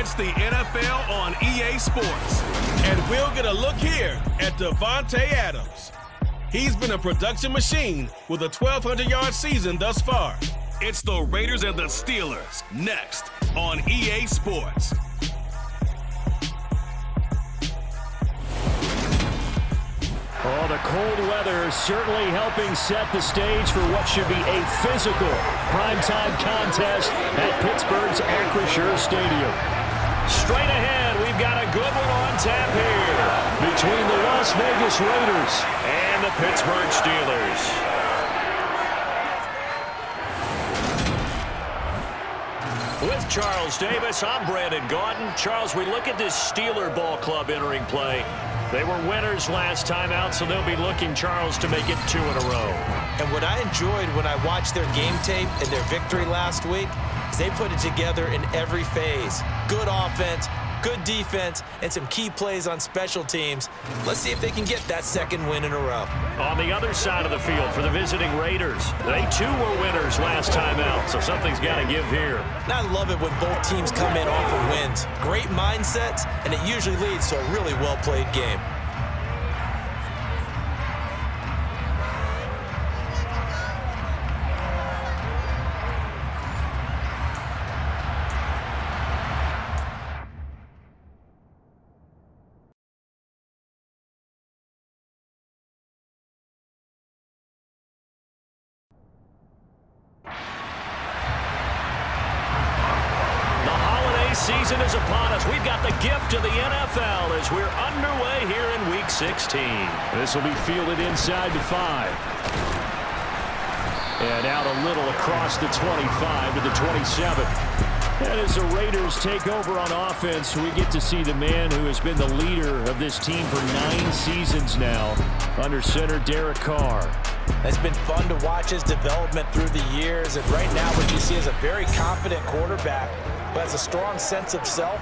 It's the NFL on EA Sports. And we'll get a look here at Devontae Adams. He's been a production machine with a 1,200-yard season thus far. It's the Raiders and the Steelers next on EA Sports. Oh, the cold weather certainly helping set the stage for what should be a physical primetime contest at Pittsburgh's Acrisure Stadium. Straight ahead, we've got a good one on tap here between the Las Vegas Raiders and the Pittsburgh Steelers. With Charles Davis, I'm Brandon Gaudin. Charles, we look at this Steeler ball club entering play. They were winners last time out, so they'll be looking, Charles, to make it 2 in a row. And what I enjoyed when I watched their game tape and their victory last week is they put it together in every phase. Good offense, good defense, and some key plays on special teams. Let's see if they can get that second win in a row. On the other side of the field for the visiting Raiders, they too were winners last time out, so something's got to give here. And I love it when both teams come in off of wins. Great mindsets, and it usually leads to a really well-played game. Season is upon us. We've got the gift of the NFL as we're underway here in Week 16. This will be fielded inside the 5. And out a little across the 25 to the 27. And as the Raiders take over on offense, we get to see the man who has been the leader of this team for 9 seasons now, under center Derek Carr. It's been fun to watch his development through the years, and right now what you see is a very confident quarterback who has a strong sense of self,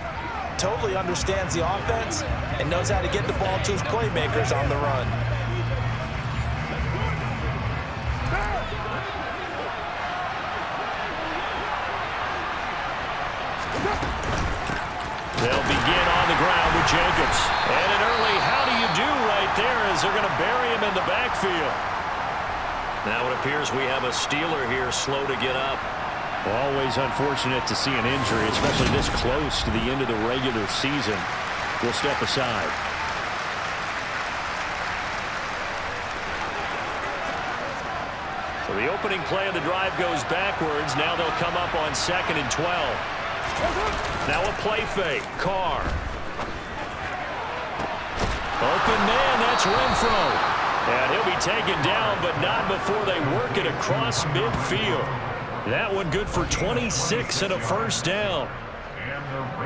totally understands the offense, and knows how to get the ball to his playmakers on the run. They'll begin on the ground with Jacobs. And an early how do you do right there as they're going to bury him in the backfield. Now it appears we have a Steeler here slow to get up. Always unfortunate to see an injury, especially this close to the end of the regular season. We'll step aside. So the opening play of the drive goes backwards. Now they'll come up on 2nd and 12. Now a play fake. Carr. Open man, that's Renfro. And he'll be taken down, but not before they work it across midfield. That one good for 26 and a first down.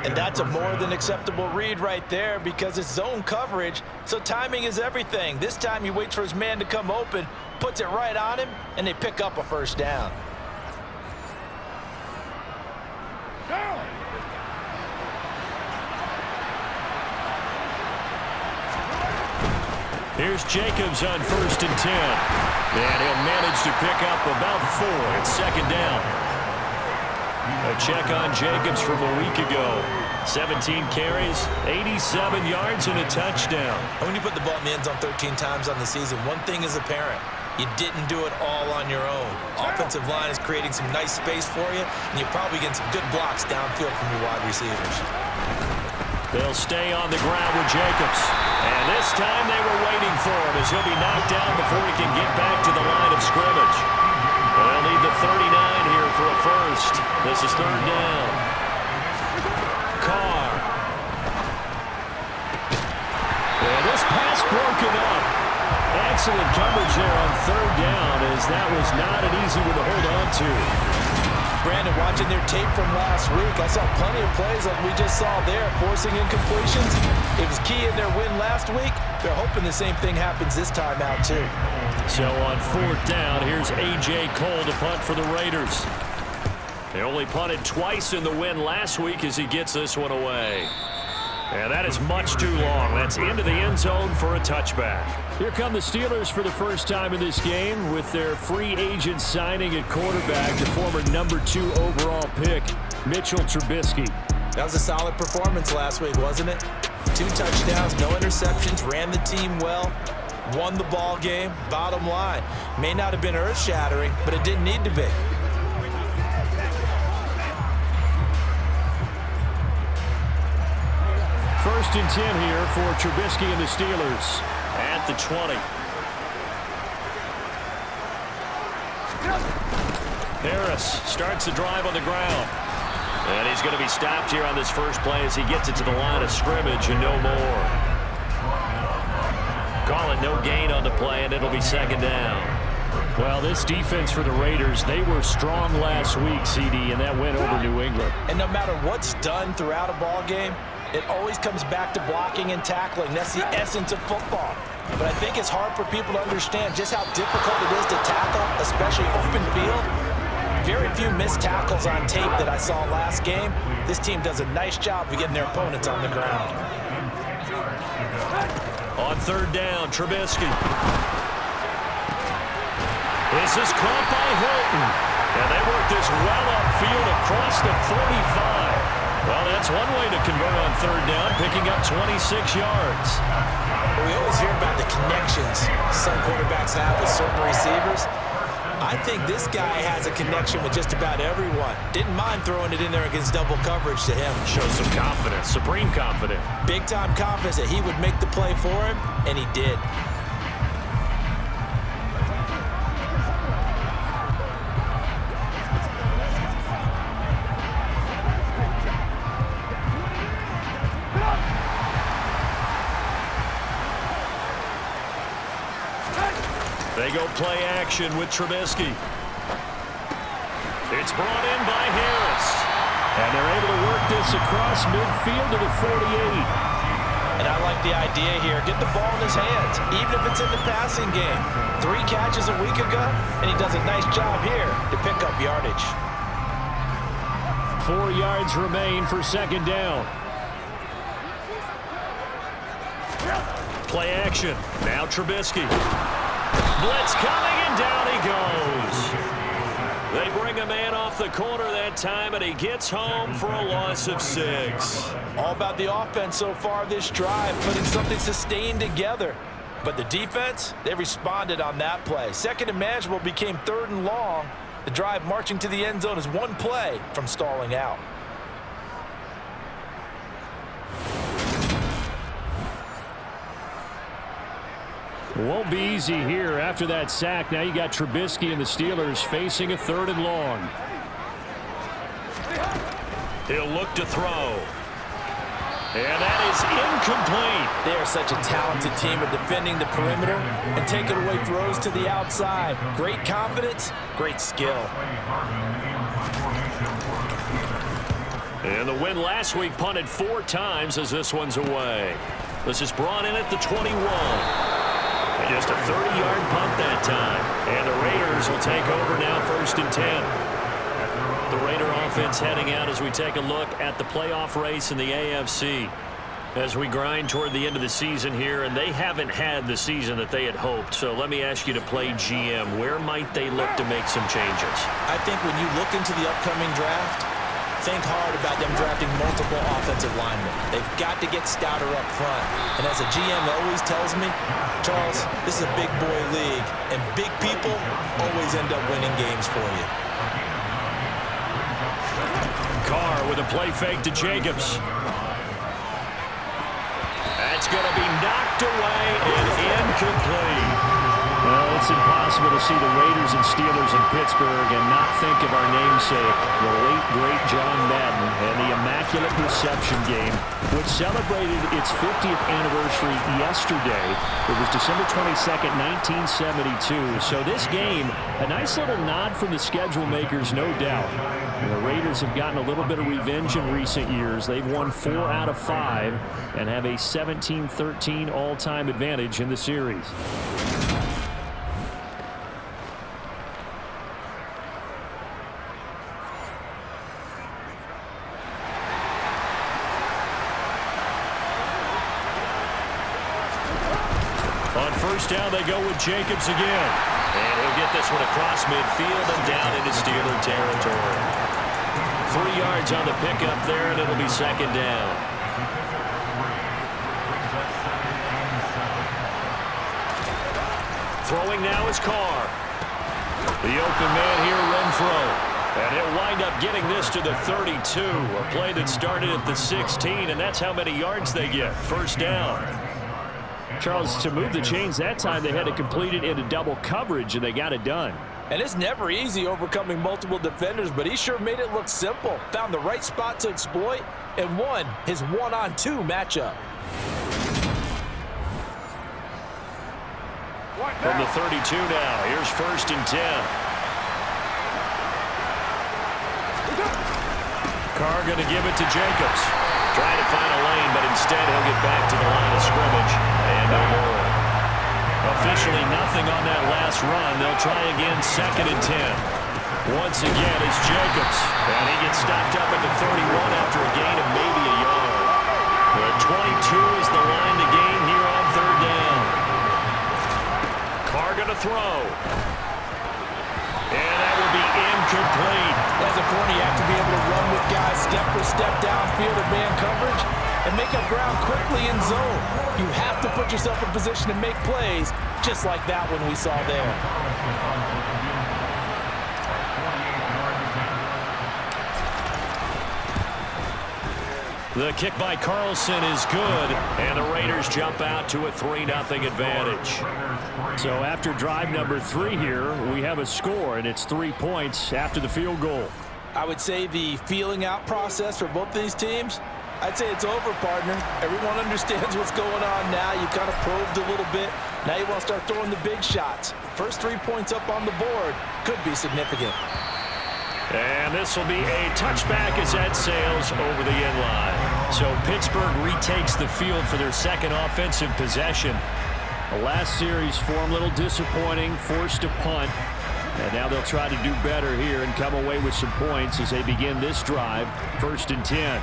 And that's a more than acceptable read right there because it's zone coverage, so timing is everything. This time he waits for his man to come open, puts it right on him, and they pick up a first down. Here's Jacobs on 1st and 10. And he'll manage to pick up about 4. It's 2nd down. A check on Jacobs from a week ago. 17 carries, 87 yards, and a touchdown. When you put the ball in the end zone 13 times on the season, one thing is apparent. You didn't do it all on your own. Offensive line is creating some nice space for you, and you're probably getting some good blocks downfield from your wide receivers. They'll stay on the ground with Jacobs. And this time they were waiting for him as he'll be knocked down before he can get back to the line of scrimmage. They'll need the 39 here for a first. This is 3rd down. Carr. And this pass broken up. Excellent coverage there on 3rd down as that was not an easy one to hold on to. Brandon, watching their tape from last week, I saw plenty of plays like we just saw there, forcing incompletions. It was key in their win last week. They're hoping the same thing happens this time out, too. So on 4th down, here's A.J. Cole to punt for the Raiders. They only punted twice in the win last week as he gets this one away. And that is much too long. That's into the end zone for a touchback. Here come the Steelers for the first time in this game with their free agent signing at quarterback, the former #2 overall pick, Mitchell Trubisky. That was a solid performance last week, wasn't it? 2 touchdowns, no interceptions, ran the team well, won the ball game. Bottom line, may not have been earth-shattering, but it didn't need to be. First and 10 here for Trubisky and the Steelers. At the 20. Harris starts the drive on the ground. And he's going to be stopped here on this first play as he gets it to the line of scrimmage and no more. Call it no gain on the play, and it'll be second down. Well, this defense for the Raiders, they were strong last week, CD, and that went over New England. And no matter what's done throughout a ball game, it always comes back to blocking and tackling. That's the essence of football. But I think it's hard for people to understand just how difficult it is to tackle, especially open field. Very few missed tackles on tape that I saw last game. This team does a nice job of getting their opponents on the ground. On third down, Trubisky. This is caught by Hilton. And they work this well upfield across the 45. Well, that's one way to convert on third down, picking up 26 yards. We always hear about the connections some quarterbacks have with certain receivers. I think this guy has a connection with just about everyone. Didn't mind throwing it in there against double coverage to him. Shows some confidence, supreme confidence. Big-time confidence that he would make the play for him, and he did. They go play action with Trubisky. It's brought in by Harris. And they're able to work this across midfield to the 48. And I like the idea here. Get the ball in his hands, even if it's in the passing game. 3 catches a week ago, and he does a nice job here to pick up yardage. 4 yards remain for second down. Play action. Now Trubisky. Blitz coming, and down he goes. They bring a man off the corner that time, and he gets home for a loss of 6. All about the offense so far this drive, putting something sustained together. But the defense, they responded on that play. Second and manageable became third and long. The drive marching to the end zone is one play from stalling out. Won't be easy here after that sack. Now you got Trubisky and the Steelers facing a third and long. He'll look to throw. And that is incomplete. They are such a talented team at defending the perimeter and taking away throws to the outside. Great confidence, great skill. And the win last week punted 4 times as this one's away. This is brought in at the 21. And just a 30-yard punt that time. And the Raiders will take over now, first and 10. The Raider offense heading out as we take a look at the playoff race in the AFC. As we grind toward the end of the season here, and they haven't had the season that they had hoped. So let me ask you to play GM. Where might they look to make some changes? I think when you look into the upcoming draft, think hard about them drafting multiple offensive linemen. They've got to get stouter up front. And as a GM always tells me, Charles, this is a big boy league, and big people always end up winning games for you. Carr with a play fake to Jacobs. That's going to be knocked away and incomplete. Well, it's impossible to see the Raiders and Steelers in Pittsburgh and not think of our namesake, the late, great John Madden, and the Immaculate Reception game, which celebrated its 50th anniversary yesterday. It was December 22nd, 1972. So this game, a nice little nod from the schedule makers, no doubt. And the Raiders have gotten a little bit of revenge in recent years. They've won 4 out of 5 and have a 17-13 all-time advantage in the series. On first down, they go with Jacobs again. And he'll get this one across midfield and down into Steeler territory. 3 yards on the pickup there, and it'll be second down. Throwing now is Carr. The open man here, Renfro. And he'll wind up getting this to the 32. A play that started at the 16, and that's how many yards they get. First down. Charles, to move the chains that time, they had to complete it into double coverage, and they got it done. And it's never easy overcoming multiple defenders, but he sure made it look simple. Found the right spot to exploit and won his 1-on-2 matchup. From the 32 now, here's 1st and 10. Carr going to give it to Jacobs. Trying to find a lane, but instead he'll get back to the line of scrimmage. And no more. Officially nothing on that last run. They'll try again 2nd and 10. Once again, it's Jacobs. And he gets stopped up at the 31 after a gain of maybe a yard. The 22 is the line to gain here on 3rd down. Carr going to throw. And that will be incomplete. As a corner, you have to be able to run with guys step for step downfield in man coverage and make up ground quickly in zone. You have to put yourself in position to make plays, just like that one we saw there. The kick by Carlson is good, and the Raiders jump out to a 3-0 advantage. So after drive number 3 here, we have a score, and it's 3 points after the field goal. I would say the feeling out process for both these teams, I'd say it's over, partner. Everyone understands what's going on now. You kind of probed a little bit. Now you want to start throwing the big shots. First 3 points up on the board could be significant. And this will be a touchback as that sails over the end line. So Pittsburgh retakes the field for their second offensive possession. The last series for them, a little disappointing, forced to punt. And now they'll try to do better here and come away with some points as they begin this drive. 1st and 10.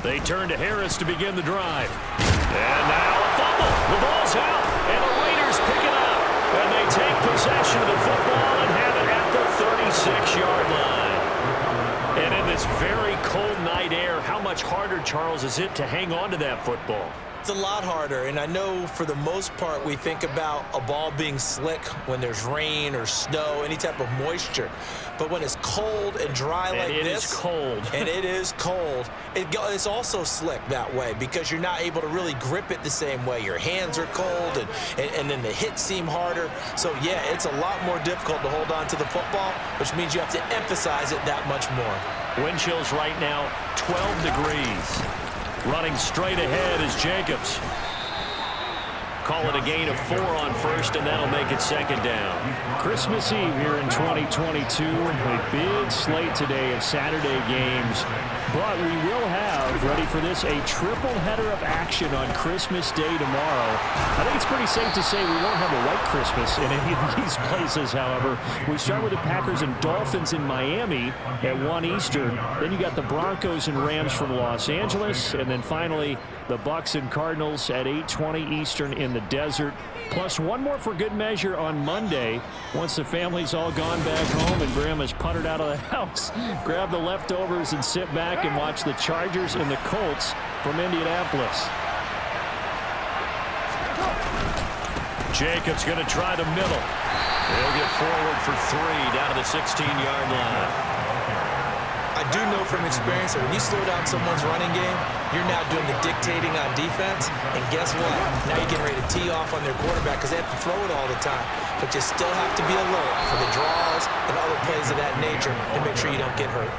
They turn to Harris to begin the drive. And now a fumble. The ball's out, and the Raiders pick it up. And they take possession of the football and have it at the 36-yard line. And in this very cold night air, how much harder, Charles, is it to hang on to that football? It's a lot harder, and I know for the most part we think about a ball being slick when there's rain or snow, any type of moisture. But when it's cold and dry like this, and it is cold, it's also slick that way because you're not able to really grip it the same way. Your hands are cold, and then the hits seem harder. So, yeah, it's a lot more difficult to hold on to the football, which means you have to emphasize it that much more. Wind chills right now, 12 degrees. Running straight ahead is Jacobs. Call it a gain of 4 on 1st, and that'll make it 2nd down. Christmas Eve here in 2022. A big slate today of Saturday games. But we will have, ready for this, a triple header of action on Christmas Day tomorrow. I think it's pretty safe to say we won't have a white Christmas in any of these places, however. We start with the Packers and Dolphins in Miami at 1 Eastern. Then you got the Broncos and Rams from Los Angeles. And then finally, the Bucs and Cardinals at 8:20 Eastern in the desert. Plus one more for good measure on Monday. Once the family's all gone back home and Graham has puttered out of the house, grab the leftovers and sit back and watch the Chargers and the Colts from Indianapolis. Jacobs going to try the middle. He'll get forward for 3 down to the 16-yard line. I do know from experience that when you slow down someone's running game, you're now doing the dictating on defense. And guess what? Now you're getting ready to tee off on their quarterback because they have to throw it all the time. But you still have to be alert for the draws and other plays of that nature to make sure you don't get hurt.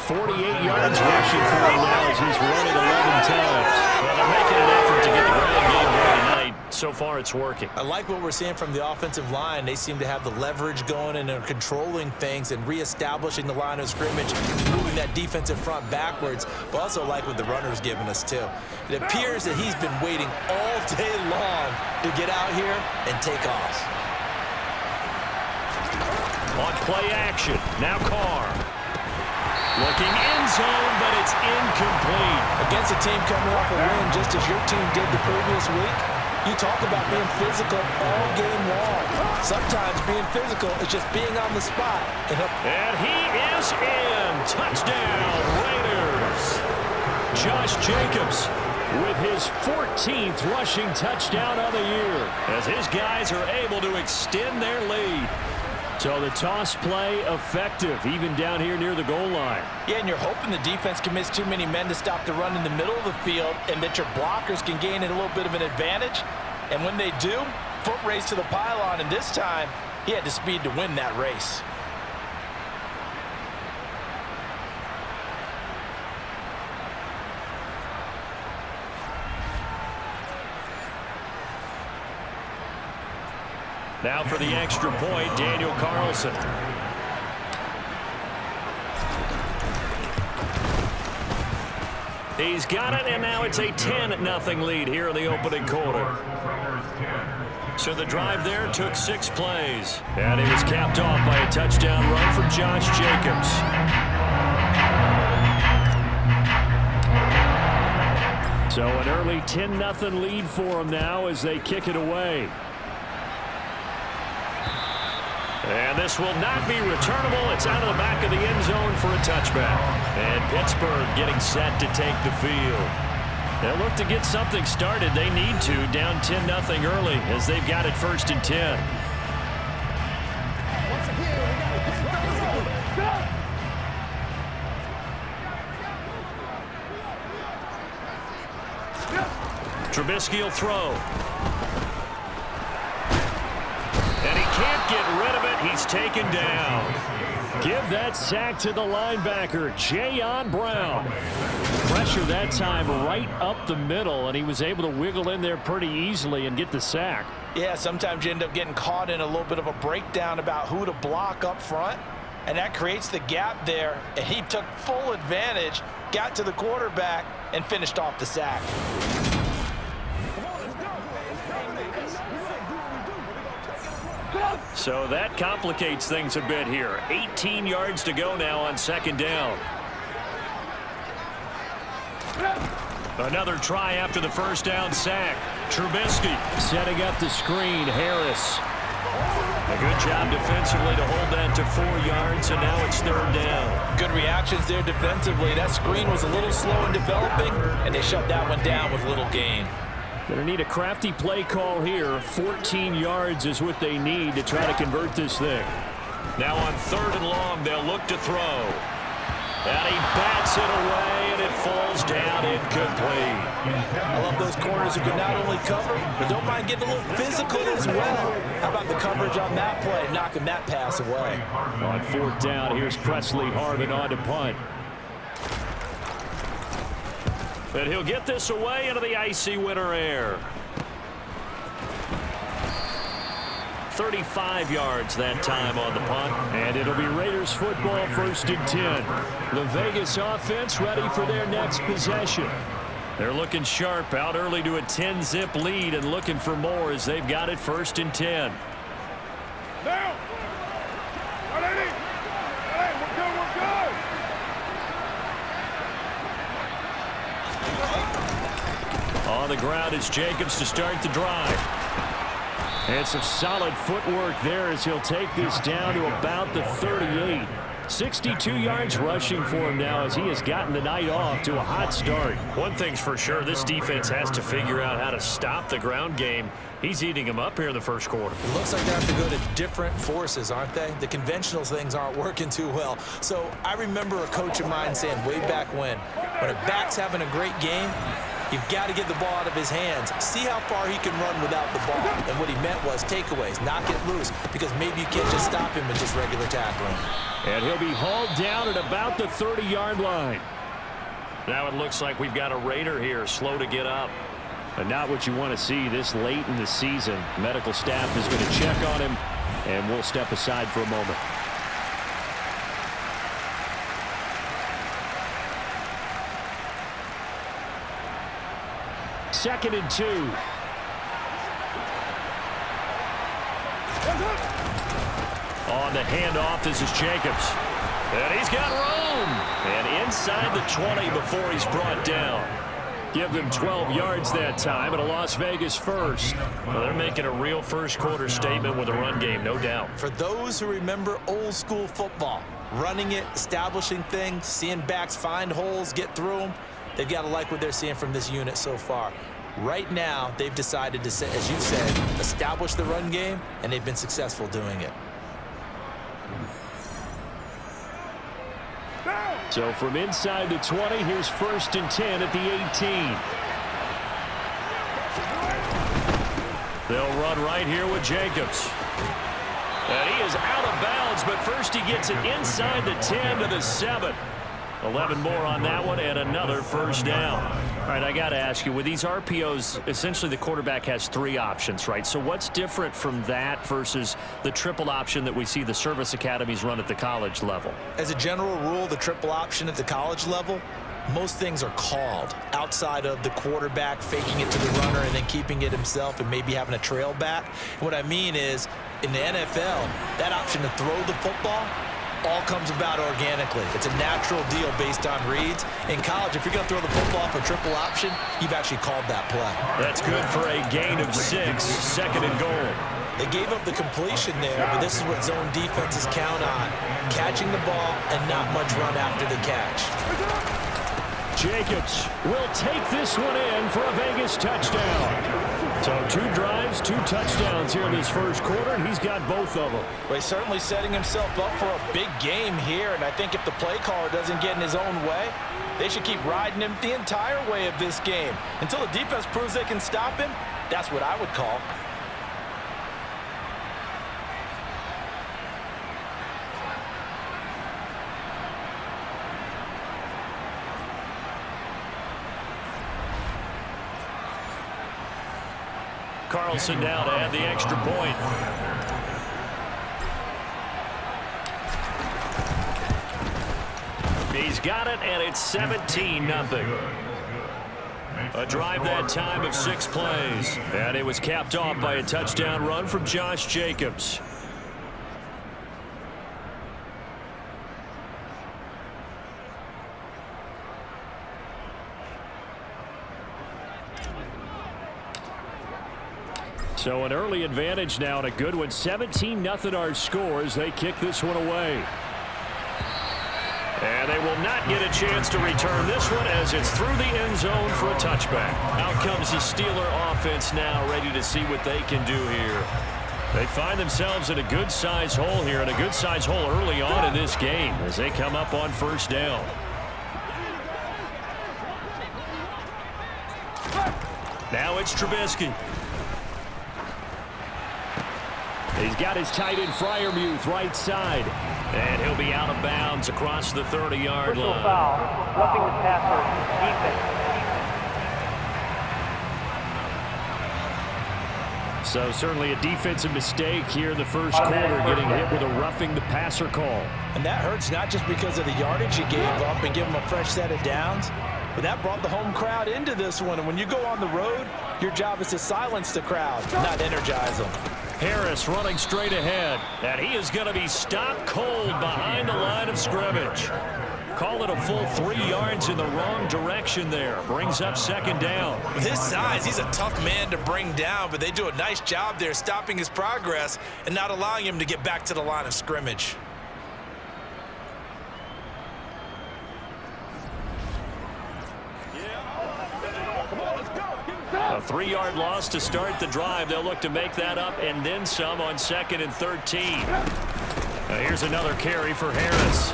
48 yards rushing for him now as he's run it 11 times. Well, they're making an effort to get the ground game going tonight. So far, it's working. I like what we're seeing from the offensive line. They seem to have the leverage going and are controlling things and reestablishing the line of scrimmage, moving that defensive front backwards, but also like what the runner's giving us, too. It appears that he's been waiting all day long to get out here and take off. On play action. Now Carr. Looking end zone, but it's incomplete. Against a team coming off a win just as your team did the previous week, you talk about being physical all game long. Sometimes being physical is just being on the spot. And he is in. Touchdown, Raiders. Josh Jacobs with his 14th rushing touchdown of the year as his guys are able to extend their lead. So the toss play effective, even down here near the goal line. Yeah, and you're hoping the defense commits too many men to stop the run in the middle of the field and that your blockers can gain a little bit of an advantage. And when they do, foot race to the pylon, and this time he had the speed to win that race. Now for the extra point, Daniel Carlson. He's got it, and now it's a 10-0 lead here in the opening quarter. So the drive there took 6 plays. And it was capped off by a touchdown run from Josh Jacobs. So an early 10-0 lead for them now as they kick it away. And this will not be returnable. It's out of the back of the end zone for a touchback. And Pittsburgh getting set to take the field. They'll look to get something started. They need to, down 10-0 early as they've got it 1st and 10. Trubisky will throw. And he can't get rid of it. He's taken down. Give that sack to the linebacker, Jayon Brown. Pressure that time right up the middle, and he was able to wiggle in there pretty easily and get the sack. Yeah, sometimes you end up getting caught in a little bit of a breakdown about who to block up front, and that creates the gap there, and he took full advantage, got to the quarterback, and finished off the sack. So that complicates things a bit here. 18 yards to go now on 2nd down. Another try after the 1st down sack. Trubisky setting up the screen. Harris. A good job defensively to hold that to 4 yards, and now it's 3rd down. Good reactions there defensively. That screen was a little slow in developing, and they shut that one down with little gain. Going to need a crafty play call here. 14 yards is what they need to try to convert this thing. Now on 3rd and long, they'll look to throw. And he bats it away, and it falls down incomplete. I love those corners who can not only cover, but don't mind getting a little physical as well. How about the coverage on that play, knocking that pass away? On 4th down, here's Presley Harvin on to punt. And he'll get this away into the icy winter air. 35 yards that time on the punt. And it'll be Raiders football 1st and 10. The Vegas offense ready for their next possession. They're looking sharp, out early to a 10-zip lead and looking for more as they've got it 1st and 10. Now. On the ground, it's Jacobs to start the drive. And some solid footwork there as he'll take this down to about the 38. 62 yards rushing for him now as he has gotten the night off to a hot start. One thing's for sure, this defense has to figure out how to stop the ground game. He's eating them up here in the 1st quarter. It looks like they have to go to different forces, aren't they? The conventional things aren't working too well. So I remember a coach of mine saying way back when a back's having a great game, you've got to get the ball out of his hands. See how far he can run without the ball. And what he meant was takeaways, knock it loose, because maybe you can't just stop him with just regular tackling. And he'll be hauled down at about the 30-yard line. Now it looks like we've got a Raider here, slow to get up. And not what you want to see this late in the season. Medical staff is going to check on him, and we'll step aside for a moment. Second and 2. On the handoff, this is Jacobs. And he's got room. And inside the 20 before he's brought down. Give them 12 yards that time and a Las Vegas first. Well, they're making a real first-quarter statement with a run game, no doubt. For those who remember old-school football, running it, establishing things, seeing backs find holes, get through them, they've got to like what they're seeing from this unit so far. Right now, they've decided to, as you said, establish the run game, and they've been successful doing it. So from inside the 20, here's 1st and 10 at the 18. They'll run right here with Jacobs. And he is out of bounds, but first he gets it inside the 10 to the 7. 11 more on that one and another first down. All right, I got to ask you, with these RPOs, essentially the quarterback has 3 options, right? So what's different from that versus the triple option that we see the service academies run at the college level? As a general rule, the triple option at the college level, most things are called outside of the quarterback faking it to the runner and then keeping it himself and maybe having a trail back. And what I mean is, in the NFL, that option to throw the football all comes about organically. It's a natural deal based on reads. In college, if you're going to throw the football for triple option, you've actually called that play. That's good for a gain of 6, 2nd and goal. They gave up the completion there, but this is what zone defenses count on. Catching the ball and not much run after the catch. Jacobs will take this one in for a Vegas touchdown. So 2 drives, 2 touchdowns here in this first quarter, and he's got both of them. Well, he's certainly setting himself up for a big game here, and I think if the play caller doesn't get in his own way, they should keep riding him the entire way of this game. Until the defense proves they can stop him, that's what I would call. Carlson down to add the extra point. He's got it, and it's 17-0. A drive that time of 6 plays. And it was capped off by a touchdown run from Josh Jacobs. So an early advantage now and a good one. 17-0 our scores. They kick this one away. And they will not get a chance to return this one as it's through the end zone for a touchback. Out comes the Steeler offense now, ready to see what they can do here. They find themselves in a good-sized hole here, and a good-sized hole early on in this game as they come up on first down. Now it's Trubisky. He's got his tight end Freiermuth right side. And he'll be out of bounds across the 30-yard line. Foul, roughing the passer, defense. So certainly a defensive mistake here in the first quarter, getting hit with a roughing the passer call. And that hurts not just because of the yardage you gave up and give them a fresh set of downs, but that brought the home crowd into this one. And when you go on the road, your job is to silence the crowd, not energize them. Harris running straight ahead, and he is going to be stopped cold behind the line of scrimmage. Call it a full 3 yards in the wrong direction there. Brings up second down. With his size, he's a tough man to bring down, but they do a nice job there stopping his progress and not allowing him to get back to the line of scrimmage. A 3-yard loss to start the drive. They'll look to make that up and then some on 2nd and 13. Now here's another carry for Harris.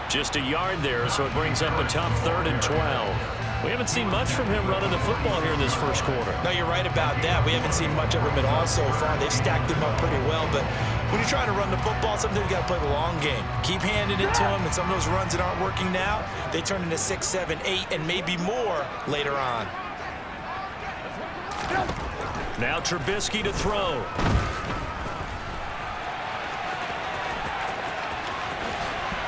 Just a yard there, so it brings up a tough 3rd and 12. We haven't seen much from him running the football here in this first quarter. No, you're right about that. We haven't seen much of him at all so far. They've stacked him up pretty well, but when you're trying to run the football, sometimes you got to play the long game. Keep handing it to him, and some of those runs that aren't working now, they turn into 6, 7, 8, and maybe more later on. Now Trubisky to throw.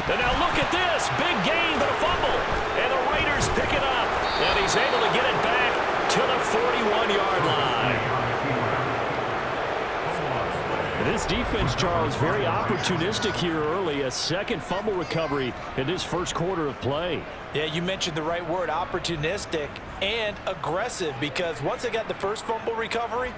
And now look at this. Big gain, but a fumble. And the Raiders pick it up. And he's able to get it back to the 41-yard line. This defense, Charles, very opportunistic here early. A second fumble recovery in this first quarter of play. Yeah, you mentioned the right word, opportunistic and aggressive, because once they got the first fumble recovery,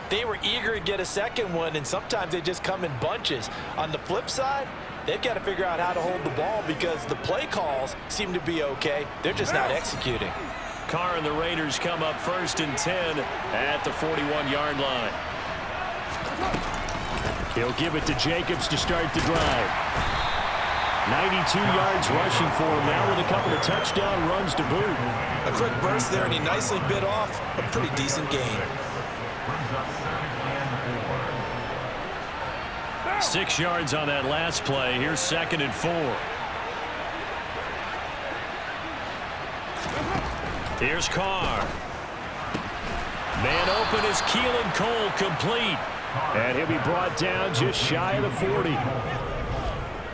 they were eager to get a second one, and sometimes they just come in bunches. On the flip side, they've got to figure out how to hold the ball because the play calls seem to be okay. They're just not executing. Carr and the Raiders come up 1st and 10 at the 41-yard line. He'll give it to Jacobs to start the drive. 92 yards rushing for him now with a couple of touchdown runs to boot. A quick burst there, and he nicely bit off a pretty decent gain. 6 yards on that last play. Here's 2nd and 4. Here's Carr. Man open is Keelan Cole, complete. And he'll be brought down just shy of the 40.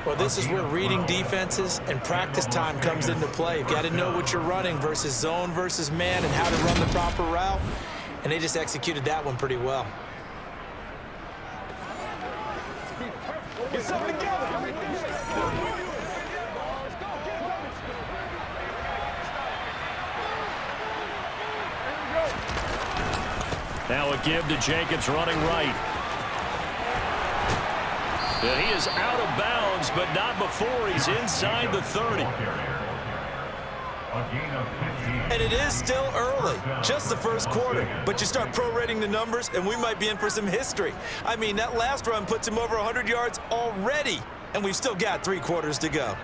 Well, this is where reading defenses and practice time comes into play. You've got to know what you're running versus zone versus man and how to run the proper route. And they just executed that one pretty well. Get something together. Now a give to Jacobs running right. And he is out of bounds, but not before he's inside the 30. And it is still early, just the first quarter. But you start prorating the numbers, and we might be in for some history. I mean, that last run puts him over 100 yards already, and we've still got 3 quarters to go.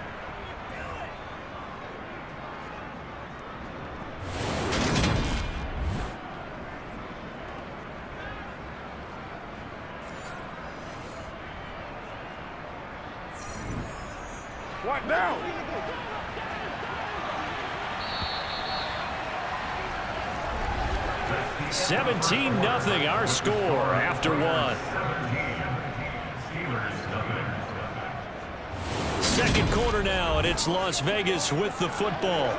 What now? $17-0 our score after 1. Second quarter now, and it's Las Vegas with the football.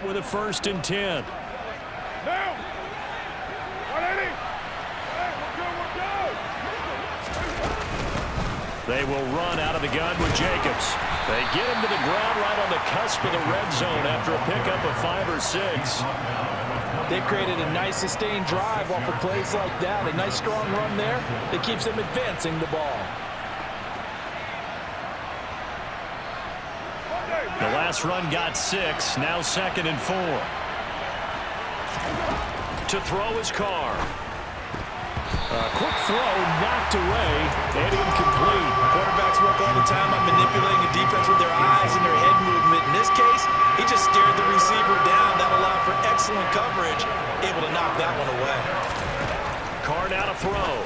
with a 1st and 10. Now. 180. Hey, we're good. They will run out of the gun with Jacobs. They get him to the ground right on the cusp of the red zone after a pickup of 5 or 6. They've created a nice sustained drive off of plays like that. A nice strong run there that keeps them advancing the ball. The last run got 6. Now 2nd and 4. To throw his car. A quick throw knocked away and incomplete. Quarterbacks work all the time on manipulating a defense with their eyes and their head movement. In this case, he just stared the receiver down. That allowed for excellent coverage, able to knock that one away. Carr now to throw.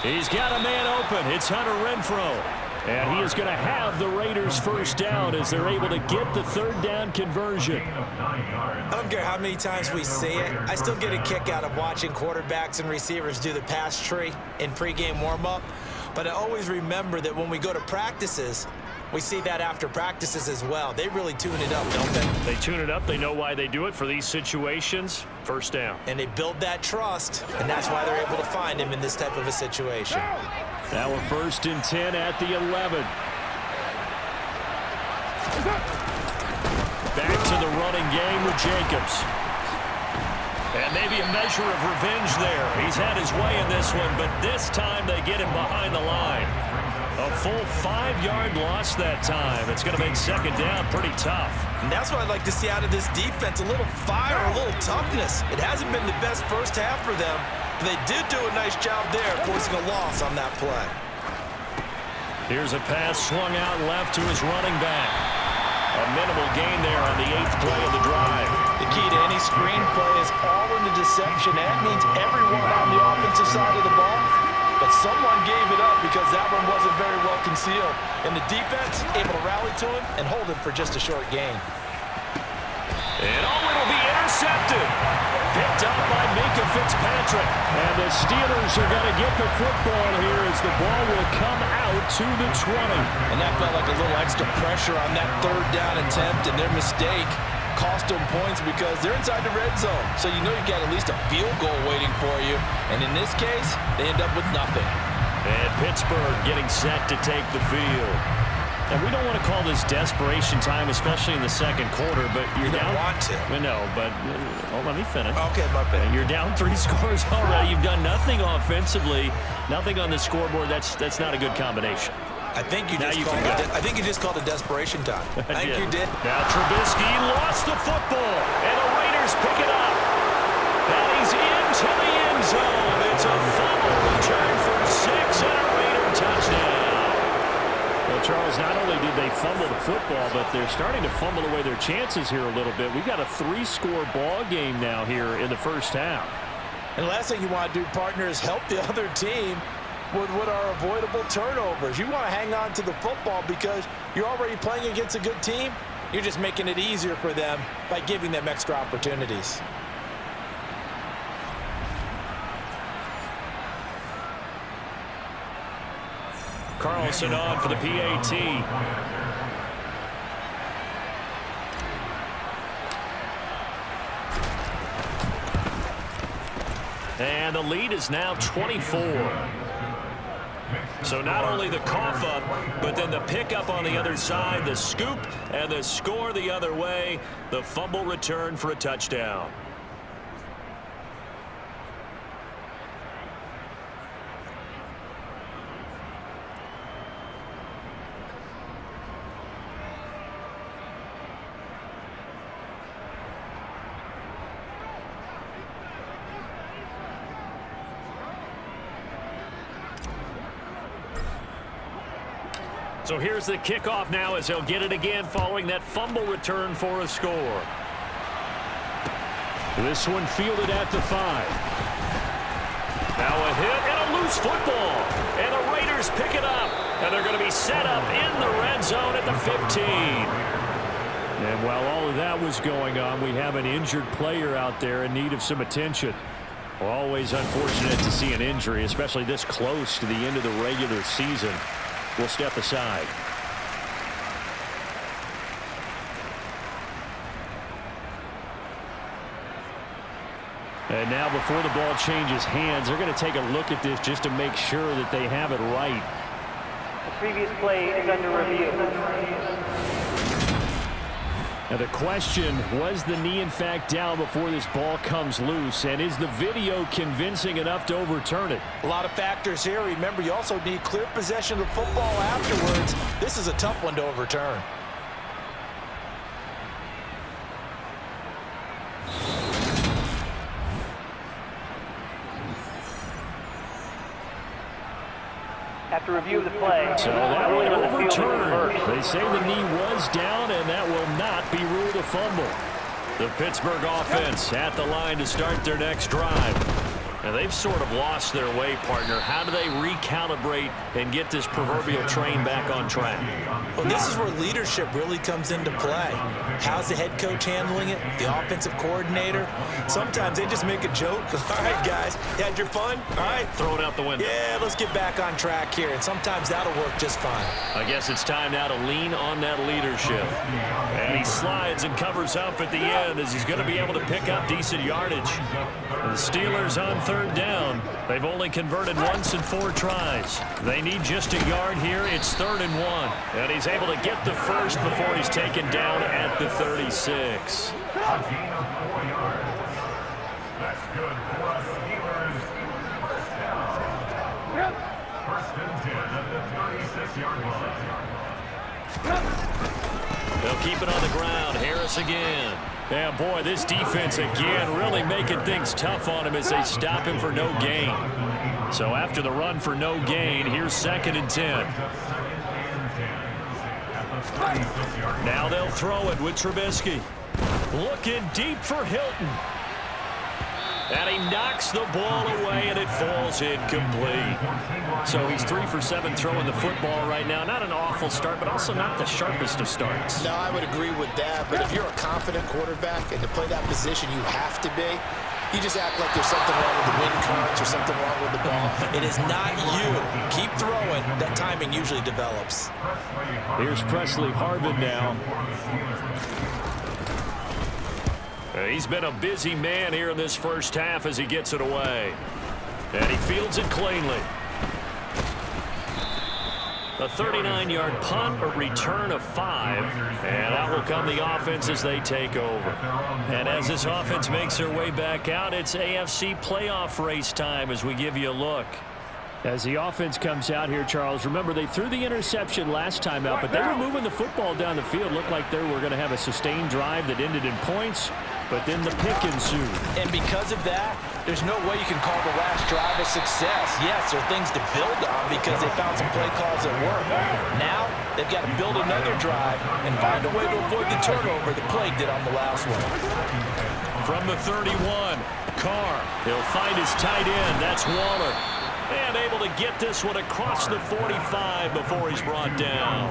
He's got a man open. It's Hunter Renfrow. And he is going to have the Raiders 1st down as they're able to get the 3rd down conversion. I don't care how many times we see it. I still get a kick out of watching quarterbacks and receivers do the pass tree in pregame warm-up. But I always remember that when we go to practices, we see that after practices as well. They really tune it up, don't they? They tune it up. They know why they do it for these situations. 1st down. And they build that trust, and that's why they're able to find him in this type of a situation. Now a 1st and 10 at the 11. Back to the running game with Jacobs. And maybe a measure of revenge there. He's had his way in this one, but this time they get him behind the line. A full 5-yard loss that time. It's going to make 2nd down pretty tough. And that's what I'd like to see out of this defense, a little fire, a little toughness. It hasn't been the best first half for them, but they did do a nice job there, forcing a loss on that play. Here's a pass swung out left to his running back. A minimal gain there on the 8th play of the drive. The key to any screenplay is all in the deception. That means everyone on the offensive side of the ball, but someone gave it up because that one wasn't very well concealed. And the defense able to rally to him and hold him for just a short gain. And it'll be intercepted. Picked up by Minka Fitzpatrick. And the Steelers are going to get the football here as the ball will come out to the 20. And that felt like a little extra pressure on that 3rd down attempt, and their mistake cost them points because they're inside the red zone. So you know you've got at least a field goal waiting for you. And in this case, they end up with nothing. And Pittsburgh getting set to take the field. And we don't want to call this desperation time, especially in the 2nd quarter, but you're down. You don't want to. No, but let me finish. Okay, my bad. You're down 3 scores already. You've done nothing offensively, nothing on the scoreboard. That's not a good combination. I think you just called it desperation time. I think you did. Now Trubisky lost the football, and the Raiders pick it up. And he's into the end zone. It's a fumble return for 6 and a Raider touchdown. Well, Charles, not only did they fumble the football, but they're starting to fumble away their chances here a little bit. We've got a 3-score ball game now here in the 1st half. And the last thing you want to do, partner, is help the other team with what are avoidable turnovers. You want to hang on to the football because you're already playing against a good team. You're just making it easier for them by giving them extra opportunities. Carlson on for the PAT. And the lead is now 24. So not only the cough up, but then the pickup on the other side, the scoop, and the score the other way. The fumble return for a touchdown. So here's the kickoff now as he'll get it again following that fumble return for a score. This one fielded at the 5. Now a hit and a loose football. And the Raiders pick it up. And they're going to be set up in the red zone at the 15. And while all of that was going on, we have an injured player out there in need of some attention. Always unfortunate to see an injury, especially this close to the end of the regular season. We'll step aside. And now before the ball changes hands, they're going to take a look at this just to make sure that they have it right. The previous play is under review. Now the question, was the knee in fact down before this ball comes loose? And is the video convincing enough to overturn it? A lot of factors here. Remember, you also need clear possession of the football afterwards. This is a tough one to overturn. After review of the play, so that ruling will on the field is overturn. reversed. They say the knee was down, and that will not be ruled a fumble. The Pittsburgh offense at the line to start their next drive. Now, they've sort of lost their way, partner. How do they recalibrate and get this proverbial train back on track? Well, this is where leadership really comes into play. How's the head coach handling it? The offensive coordinator? Sometimes they just make a joke. All right, guys, you had your fun? All right. Throw it out the window. Yeah, let's get back on track here. And sometimes that'll work just fine. I guess it's time now to lean on that leadership. And he slides and covers up at the end as he's going to be able to pick up decent yardage. And the Steelers on third down. They've only converted once in 4 tries. They need just a yard here. It's 3rd and 1. And he's able to get the first before he's taken down at the 36. That's good for us Steelers. First and 10 at the 36-yard line. They'll keep it on the ground. Harris again. Yeah, boy, this defense again really making things tough on him as they stop him for no gain. So after the run for no gain, here's 2nd and 10. Now they'll throw it with Trubisky. Looking deep for Hilton. And he knocks the ball away, and it falls incomplete. So he's 3 for 7 throwing the football right now. Not an awful start, but also not the sharpest of starts. No, I would agree with that. But if you're a confident quarterback and to play that position, you have to be. You just act like there's something wrong with the wind currents or something wrong with the ball. It is not you. Keep throwing. That timing usually develops. Here's Presley Harvin now. He's been a busy man here in this first half as he gets it away. And he fields it cleanly. A 39-yard punt, a return of 5. And out will come the offense as they take over. And as this offense makes their way back out, it's AFC playoff race time as we give you a look. As the offense comes out here, Charles, remember they threw the interception last time out, but they were moving the football down the field. Looked like they were going to have a sustained drive that ended in points, but then the pick ensued. And because of that, there's no way you can call the last drive a success. Yes, there are things to build on because they found some play calls that work. Now, they've got to build another drive and find a way to avoid the turnover that plagued it on the last one. From the 31, Carr. He'll find his tight end. That's Waller. And able to get this one across the 45 before he's brought down.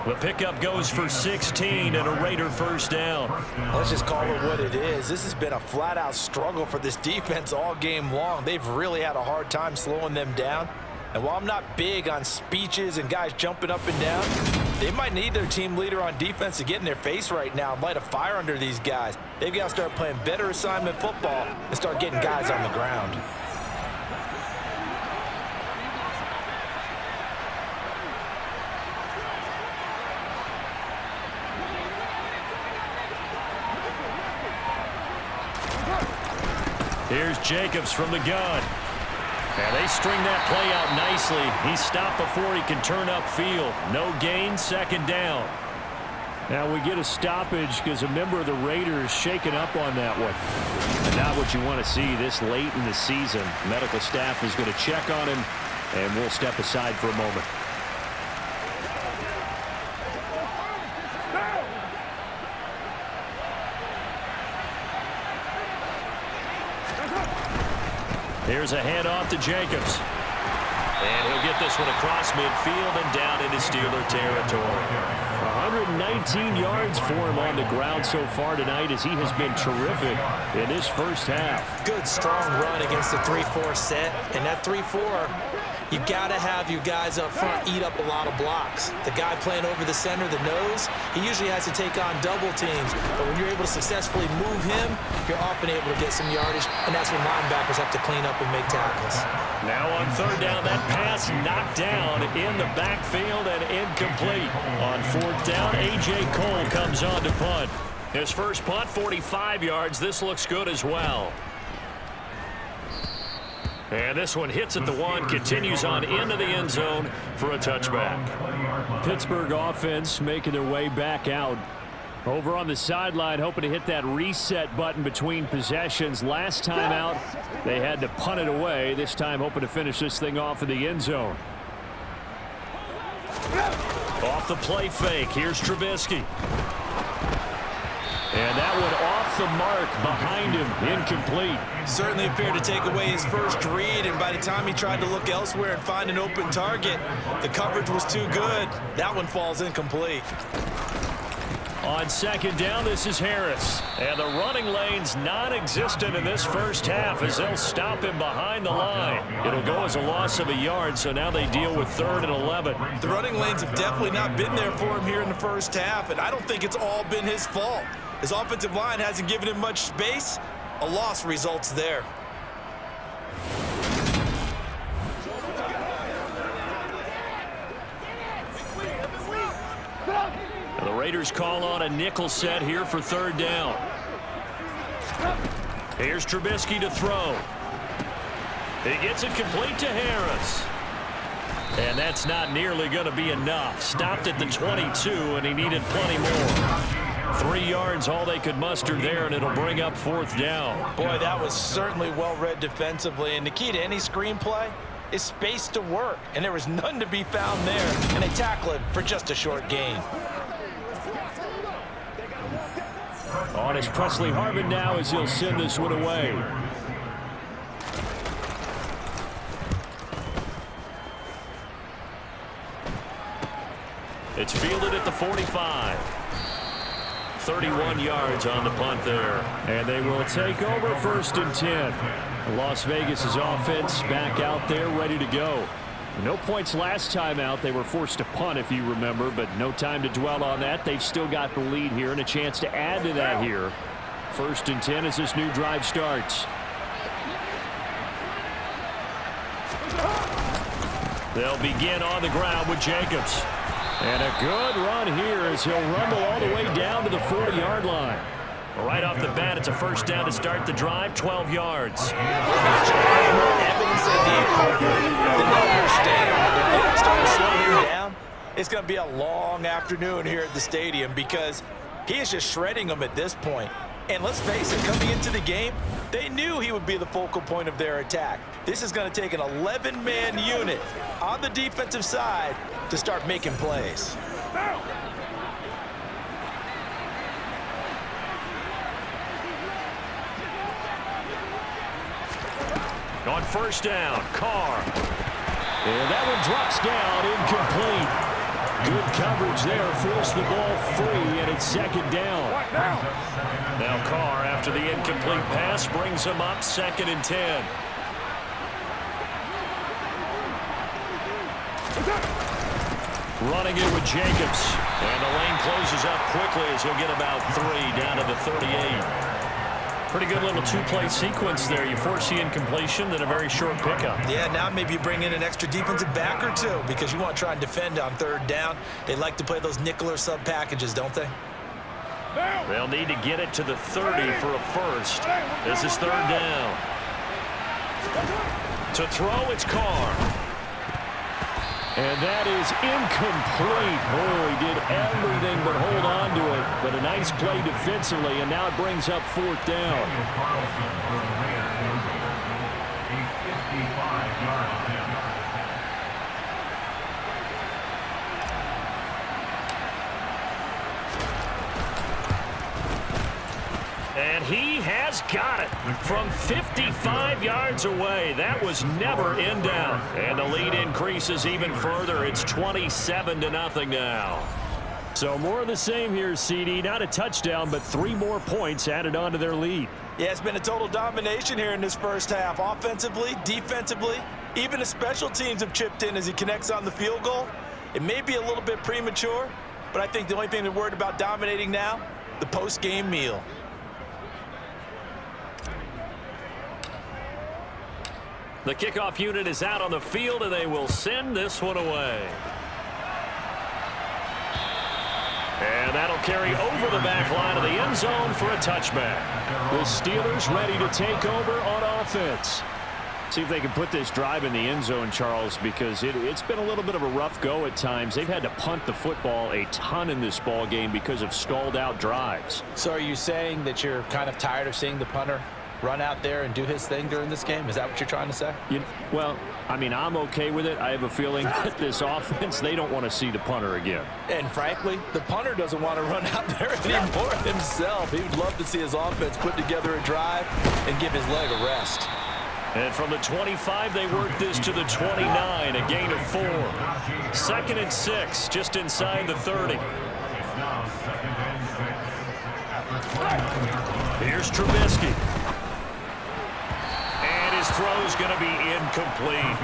The pickup goes for 16 and a Raider first down. Let's just call it what it is. This has been a flat-out struggle for this defense all game long. They've really had a hard time slowing them down. And while I'm not big on speeches and guys jumping up and down, they might need their team leader on defense to get in their face right now and light a fire under these guys. They've got to start playing better assignment football and start getting guys on the ground. Here's Jacobs from the gun. And they string that play out nicely. He's stopped before he can turn upfield. No gain, 2nd down. Now we get a stoppage because a member of the Raiders shaken up on that one. And not what you want to see this late in the season. Medical staff is going to check on him, and we'll step aside for a moment. Here's a handoff to Jacobs. And he'll get this one across midfield and down into Steeler territory. 119 yards for him on the ground so far tonight as he has been terrific in this first half. Good, strong run against the 3-4 set. And that 3-4, You got to have your guys up front eat up a lot of blocks. The guy playing over the center, the nose, he usually has to take on double teams. But when you're able to successfully move him, you're often able to get some yardage, and that's when linebackers have to clean up and make tackles. Now on third down, that pass knocked down in the backfield and incomplete. On fourth down, A.J. Cole comes on to punt. His first punt, 45 yards. This looks good as well. And this one hits at the one, continues on into the end zone for a touchback. Pittsburgh offense making their way back out. Over on the sideline, hoping to hit that reset button between possessions. Last time out, they had to punt it away. This time, hoping to finish this thing off in the end zone. Off the play fake, here's Trubisky. And that one off the mark behind him, incomplete. Certainly appeared to take away his first read, and by the time he tried to look elsewhere and find an open target, the coverage was too good. That one falls incomplete. On second down, this is Harris. And the running lane's non-existent in this first half as they'll stop him behind the line. It'll go as a loss of a yard, so now they deal with 3rd and 11. The running lanes have definitely not been there for him here in the first half, and I don't think it's all been his fault. His offensive line hasn't given him much space. A loss results there. And the Raiders call on a nickel set here for third down. Here's Trubisky to throw. He gets it complete to Harris. And that's not nearly going to be enough. Stopped at the 22, and he needed plenty more. 3 yards, all they could muster there, and it'll bring up 4th down. Boy, that was certainly well read defensively. And the key to any screenplay is space to work. And there was none to be found there. And they tackle it for just a short gain. On is Presley Harvin now as he'll send this one away. It's fielded at the 45. 31 yards on the punt there. And they will take over 1st and 10. Las Vegas' offense back out there ready to go. No points last time out. They were forced to punt, if you remember, but no time to dwell on that. They've still got the lead here and a chance to add to that here. 1st and 10 as this new drive starts. They'll begin on the ground with Jacobs. And a good run here as he'll rumble all the way down to the 40-yard line. Right off the bat, it's a first down to start the drive, 12 yards. Evidence they need, they understand. If they start to slow him down, it's going to be a long afternoon here at the stadium because he is just shredding them at this point. And let's face it, coming into the game, they knew he would be the focal point of their attack. This is going to take an 11-man unit on the defensive side to start making plays. On first down, Carr. And that one drops down, incomplete. Good coverage there, forced the ball free, and it's 2nd down. Now Carr, after the incomplete pass, brings him up 2nd and 10. Running it with Jacobs. And the lane closes up quickly as he'll get about 3 down to the 38. Pretty good little 2-play sequence there. You force the incompletion, then a very short pickup. Yeah, now maybe you bring in an extra defensive back or two because you want to try and defend on 3rd down. They like to play those nickel or sub packages, don't they? They'll need to get it to the 30 for a first. This is 3rd down. To throw, it's Carr. And that is incomplete. Oh, he did everything but hold on to it. But a nice play defensively, and now it brings up 4th down. And he has got it from 55 yards away. That was never in doubt. And the lead increases even further. It's 27-0 now. So more of the same here, CD. Not a touchdown, but 3 more points added on to their lead. Yeah, it's been a total domination here in this first half. Offensively, defensively, Even the special teams have chipped in as he connects on the field goal. It may be a little bit premature, but I think the only thing they're worried about dominating now, the post-game meal. The kickoff unit is out on the field, and they will send this one away. And that'll carry over the back line of the end zone for a touchback. The Steelers ready to take over on offense. See if they can put this drive in the end zone, Charles, because it's been a little bit of a rough go at times. They've had to punt the football a ton in this ball game because of stalled out drives. So are you saying that you're kind of tired of seeing the punter run out there and do his thing during this game? Is that what you're trying to say? Well, I mean, I'm okay with it. I have a feeling that this offense, they don't want to see the punter again. And frankly, the punter doesn't want to run out there anymore himself. He would love to see his offense put together a drive and give his leg a rest. And from the 25, they work this to the 29, a gain of 4. 2nd and 6, just inside the 30. Here's Trubisky. And his throw's going to be incomplete.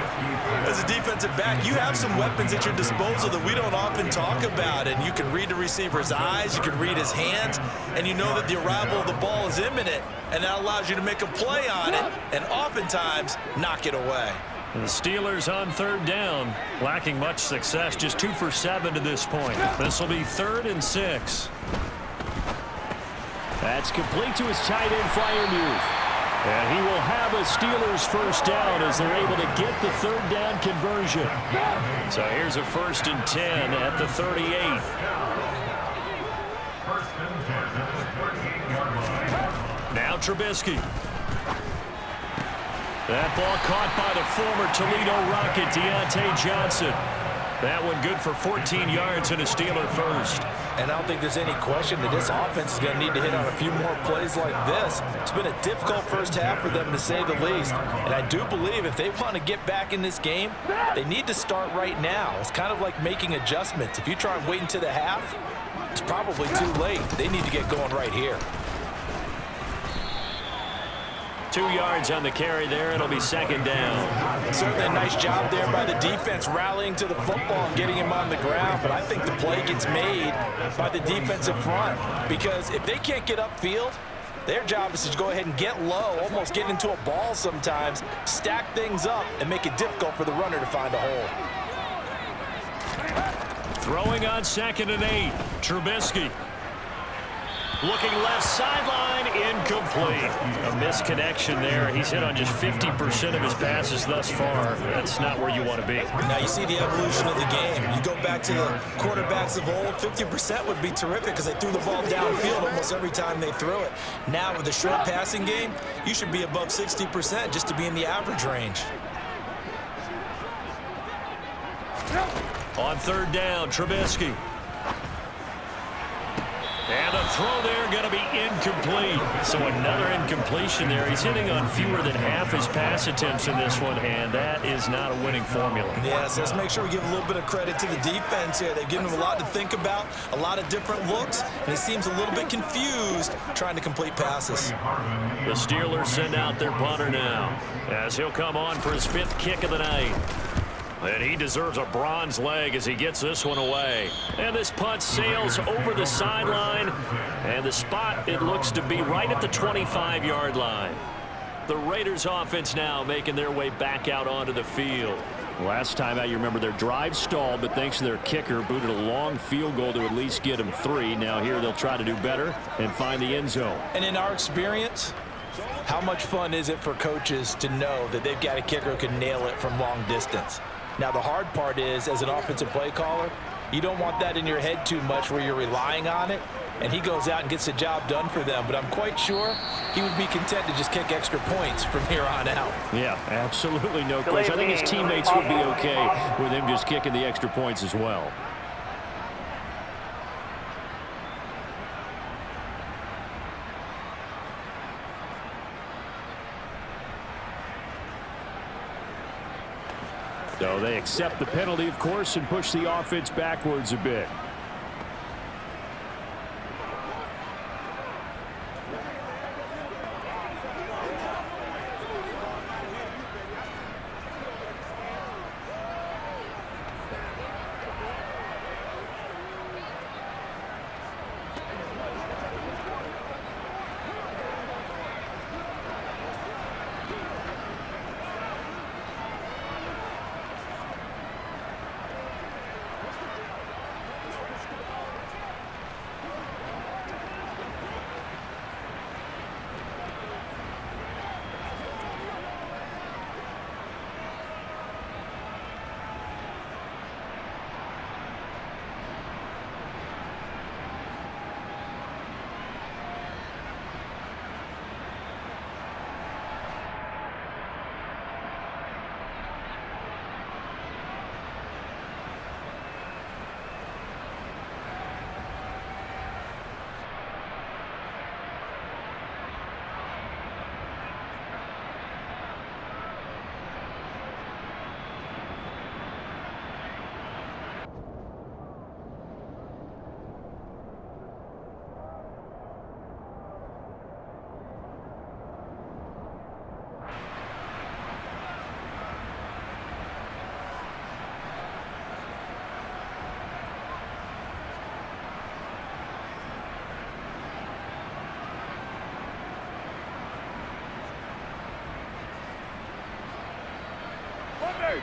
As a defensive back, you have some weapons at your disposal that we don't often talk about. And you can read the receiver's eyes, you can read his hands, and you know that the arrival of the ball is imminent. And that allows you to make a play on it and oftentimes knock it away. The Steelers on 3rd down, lacking much success, just 2 for 7 to this point. This will be 3rd and 6. That's complete to his tight end Freiermuth. And he will have a Steelers first down as they're able to get the 3rd down conversion. So here's a 1st and 10 at the 38. Now Trubisky. That ball caught by the former Toledo Rocket, Deontay Johnson. That one good for 14 yards and a Steeler first. And I don't think there's any question that this offense is going to need to hit on a few more plays like this. It's been a difficult first half for them, to say the least. And I do believe if they want to get back in this game, they need to start right now. It's kind of like making adjustments. If you try and wait until the half, it's probably too late. They need to get going right here. 2 yards on the carry there. It'll be 2nd down. Certainly a nice job there by the defense rallying to the football and getting him on the ground. But I think the play gets made by the defensive front, because if they can't get upfield, their job is to go ahead and get low, almost get into a ball sometimes, stack things up, and make it difficult for the runner to find a hole. Throwing on 2nd and 8. Trubisky. Looking left sideline, incomplete. A misconnection there. He's hit on just 50% of his passes thus far. That's not where you want to be. Now you see the evolution of the game. You go back to the quarterbacks of old, 50% would be terrific because they threw the ball downfield almost every time they threw it. Now with the short passing game, you should be above 60% just to be in the average range. On 3rd down, Trubisky. And the throw there going to be incomplete. So another incompletion there. He's hitting on fewer than half his pass attempts in this one, and that is not a winning formula. Yes, let's make sure we give a little bit of credit to the defense here. They've given him a lot to think about, a lot of different looks, and he seems a little bit confused trying to complete passes. The Steelers send out their punter now as he'll come on for his 5th kick of the night. And he deserves a bronze leg as he gets this one away. And this punt sails over the sideline. And the spot, it looks to be right at the 25-yard line. The Raiders offense now making their way back out onto the field. Last time out, you remember their drive stalled, but thanks to their kicker, booted a long field goal to at least get them 3. Now here they'll try to do better and find the end zone. And in our experience, how much fun is it for coaches to know that they've got a kicker who can nail it from long distance? Now, the hard part is, as an offensive play caller, you don't want that in your head too much where you're relying on it, and he goes out and gets the job done for them. But I'm quite sure he would be content to just kick extra points from here on out. Yeah, absolutely no question. I think his teammates would be okay with him just kicking the extra points as well. So they accept the penalty, of course, and push the offense backwards a bit.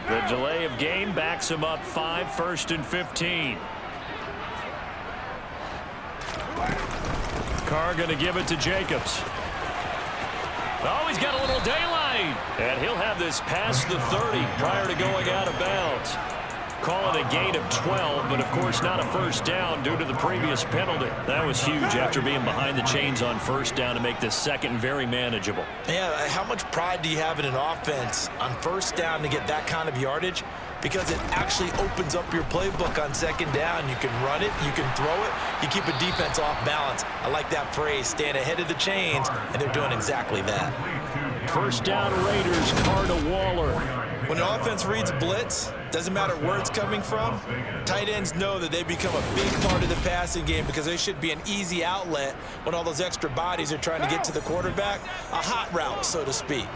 The delay of game backs him up 5, 1st and 15. Carr going to give it to Jacobs. Oh, he's got a little daylight. And he'll have this past the 30 prior to going out of bounds. Call it a gain of 12, but of course not a first down due to the previous penalty. That was huge after being behind the chains on first down to make this second very manageable. Yeah, how much pride do you have in an offense on first down to get that kind of yardage? Because it actually opens up your playbook on second down. You can run it, you can throw it, you keep a defense off balance. I like that phrase, stand ahead of the chains, and they're doing exactly that. First down Raiders, Carr to Waller. When an offense reads blitz, doesn't matter where it's coming from, tight ends know that they become a big part of the passing game because they should be an easy outlet when all those extra bodies are trying to get to the quarterback. A hot route, so to speak.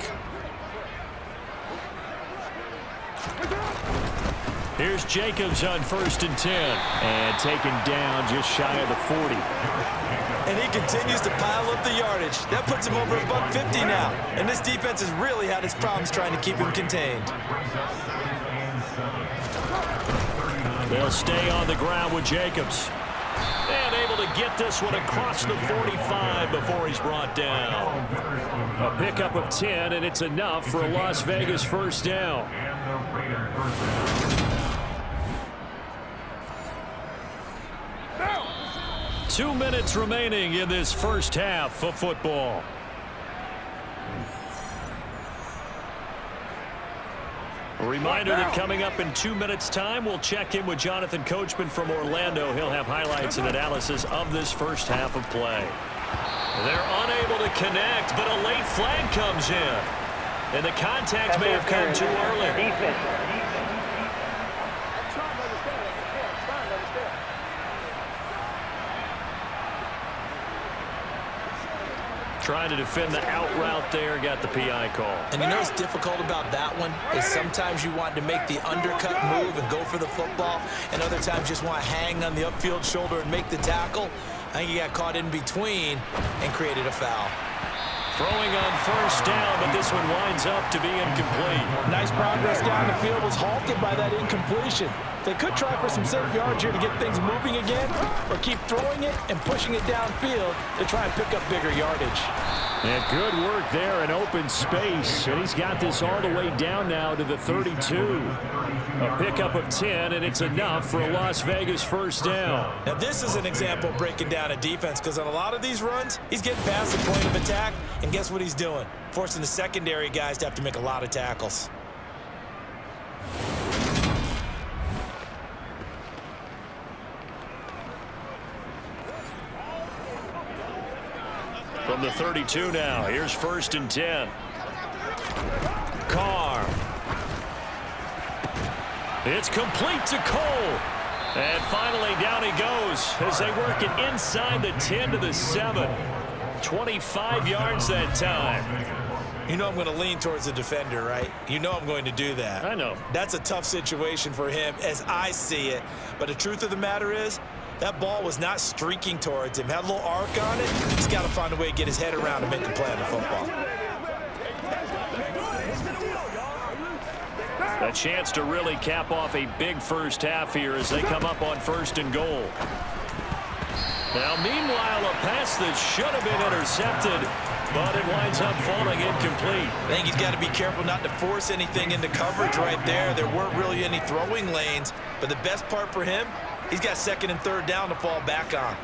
Here's Jacobs on 1st and 10. And taken down just shy of the 40. And he continues to pile up the yardage. That puts him over $150 now. And this defense has really had its problems trying to keep him contained. They'll stay on the ground with Jacobs. And able to get this one across the 45 before he's brought down. A pickup of 10, and it's enough for a Las Vegas first down. 2 minutes remaining in this first half of football. A reminder that coming up in 2 minutes' time, we'll check in with Jonathan Coachman from Orlando. He'll have highlights and analysis of this first half of play. They're unable to connect, but a late flag comes in. And the contact may have come too early. Trying to defend the out route there, got the PI call. And you know what's difficult about that one is sometimes you want to make the undercut move and go for the football, and other times just want to hang on the upfield shoulder and make the tackle. I think he got caught in between and created a foul. Throwing on first down, but this one winds up to be incomplete. Nice progress down the field, was halted by that incompletion. They could try for some safe yards here to get things moving again, or keep throwing it and pushing it downfield to try and pick up bigger yardage. And good work there in open space. And he's got this all the way down now to the 32. A pickup of 10, and it's enough for a Las Vegas first down. Now this is an example of breaking down a defense, because on a lot of these runs, he's getting past the point of attack, and guess what he's doing? Forcing the secondary guys to have to make a lot of tackles. From the 32 now, here's 1st and 10. Carr. It's complete to Cole. And finally down he goes as they work it inside the 10 to the 7. 25 yards that time. You know I'm going to lean towards the defender, right? You know I'm going to do that. I know. That's a tough situation for him as I see it. But the truth of the matter is, that ball was not streaking towards him. Had a little arc on it. He's got to find a way to get his head around and make a play on the football. A chance to really cap off a big first half here as they come up on 1st and goal. Now, meanwhile, a pass that should have been intercepted, but it winds up falling incomplete. I think he's got to be careful not to force anything into coverage right there. There weren't really any throwing lanes, but the best part for him, he's got 2nd and 3rd down to fall back on.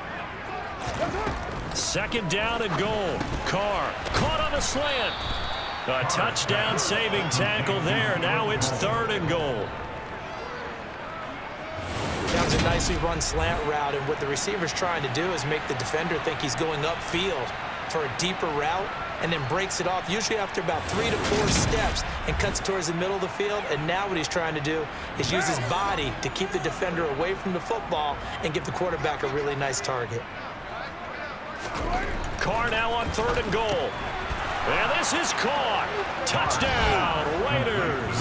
2nd down and goal. Carr caught on a slant. A touchdown saving tackle there. Now it's 3rd and goal. That was a nicely run slant route, and what the receiver's trying to do is make the defender think he's going upfield for a deeper route, and then breaks it off usually after about 3 to 4 steps and cuts towards the middle of the field. And now what he's trying to do is use his body to keep the defender away from the football and give the quarterback a really nice target. Carr now on 3rd and goal. And this is caught. Touchdown, Raiders.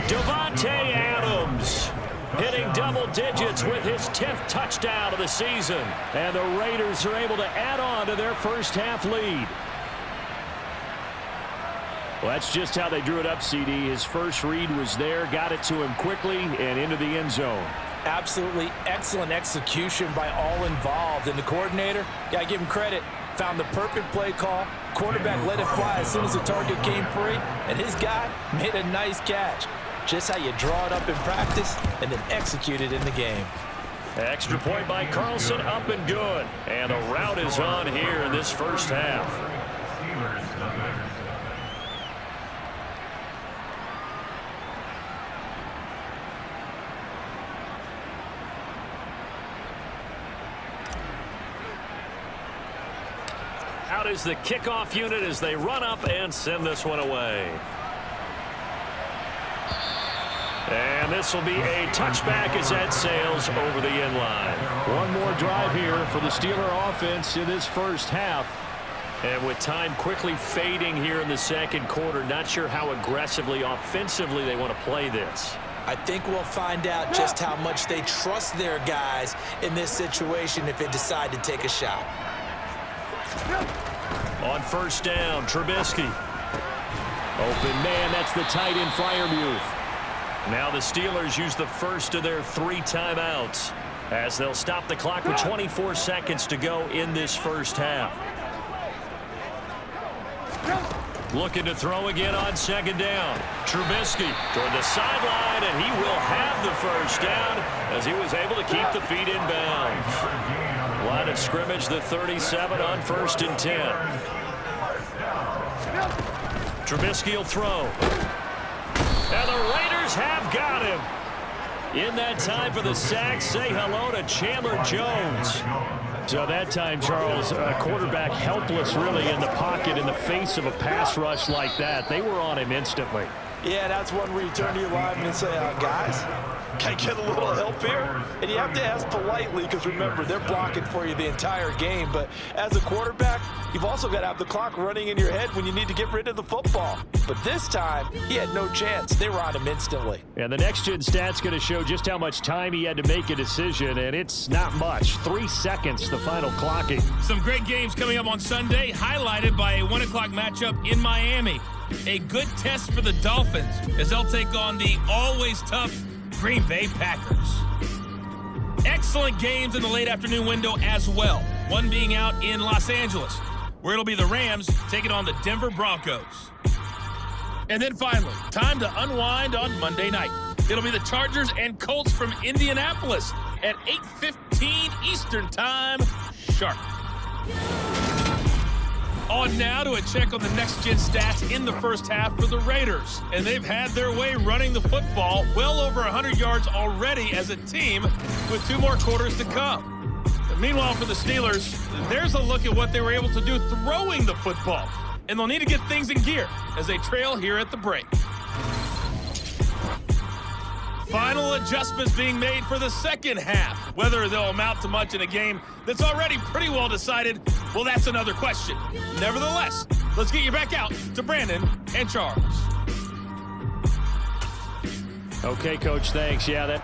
Davante Adams hitting double digits with his 10th touchdown of the season. And the Raiders are able to add on to their first half lead. Well, that's just how they drew it up, CD. His first read was there, got it to him quickly, and into the end zone. Absolutely excellent execution by all involved. And the coordinator, got to give him credit, found the perfect play call. Quarterback let it fly as soon as the target came free, and his guy made a nice catch. Just how you draw it up in practice and then execute it in the game. Extra point by Carlson, up and good. And a rout is on here in this first half. Out is the kickoff unit as they run up and send this one away. And this will be a touchback as that sails over the end line. One more drive here for the Steeler offense in this first half. And with time quickly fading here in the second quarter, not sure how aggressively, offensively they want to play this. I think we'll find out just how much they trust their guys in this situation if they decide to take a shot. On first down, Trubisky. Open man, that's the tight end Freiermuth. Now the Steelers use the first of their 3 timeouts as they'll stop the clock with 24 seconds to go in this first half. Looking to throw again on second down. Trubisky toward the sideline, and he will have the first down as he was able to keep the feet in bounds. Line of scrimmage, the 37 on 1st and 10. Trubisky will throw. And the Raiders have got him. In that time for the sack, say hello to Chandler Jones. So that time, Charles, quarterback helpless really in the pocket in the face of a pass rush like that. They were on him instantly. Yeah, that's one where you turn to your lineman and say, guys, can I get a little help here? And you have to ask politely because, remember, they're blocking for you the entire game. But as a quarterback, you've also got to have the clock running in your head when you need to get rid of the football. But this time, he had no chance. They were on him instantly. And the next-gen stat's going to show just how much time he had to make a decision, and it's not much. 3 seconds, the final clocking. Some great games coming up on Sunday, highlighted by a 1 o'clock matchup in Miami. A good test for the Dolphins as they'll take on the always tough Green Bay Packers. Excellent games in the late afternoon window as well. One being out in Los Angeles, where it'll be the Rams taking on the Denver Broncos. And then finally, time to unwind on Monday night. It'll be the Chargers and Colts from Indianapolis at 8:15 Eastern Time, sharp. On now to a check on the next-gen stats in the first half for the Raiders. And they've had their way running the football, well over 100 yards already as a team with 2 more quarters to come. But meanwhile, for the Steelers, there's a look at what they were able to do throwing the football. And they'll need to get things in gear as they trail here at the break. Final adjustments being made for the second half. Whether they'll amount to much in a game that's already pretty well decided, well, that's another question. Nevertheless, let's get you back out to Brandon and Charles. Okay, Coach, thanks. Yeah, that...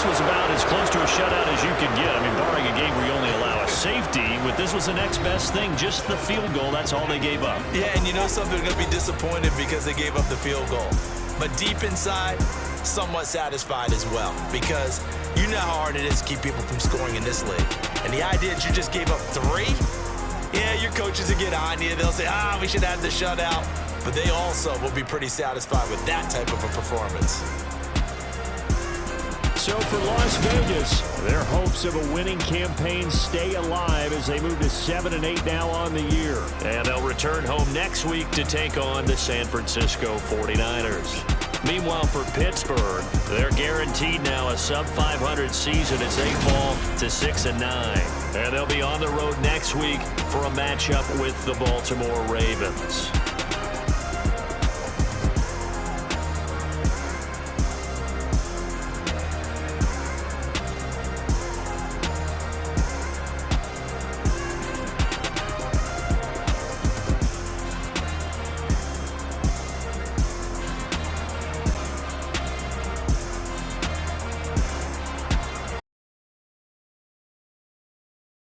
was about as close to a shutout as you could get. I mean, barring a game where you only allow a safety, but this was the next best thing, just the field goal. That's all they gave up. Yeah, and you know something, they're going to be disappointed because they gave up the field goal. But deep inside, somewhat satisfied as well, because you know how hard it is to keep people from scoring in this league. And the idea that you just gave up 3, yeah, your coaches will get on you. They'll say, we should have the shutout. But they also will be pretty satisfied with that type of a performance. So for Las Vegas, their hopes of a winning campaign stay alive as they move to 7-8 now on the year. And they'll return home next week to take on the San Francisco 49ers. Meanwhile, for Pittsburgh, they're guaranteed now a sub-500 season as they fall to 6-9. And they'll be on the road next week for a matchup with the Baltimore Ravens.